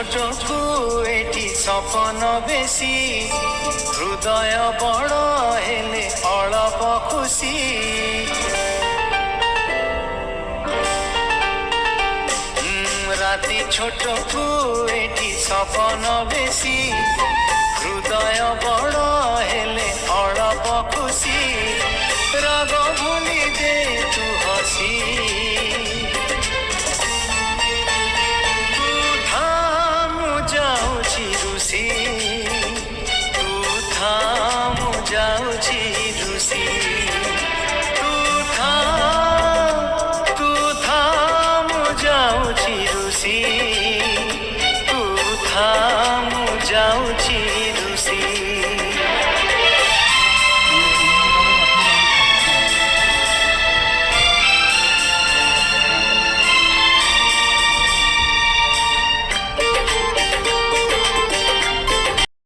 ছোটকু এটি সপন বেশি হৃদয় বড় হেলে অল্প খুশি রাতি ছোটকু এটি সপন বেশি হৃদয় বড় হেলে অল্প খুশি রাগ ভুলি দে তু হসি যাଉଛି রুষি তু থাম যাଉଛି রুষি তু থাম যাଉଛି রুষি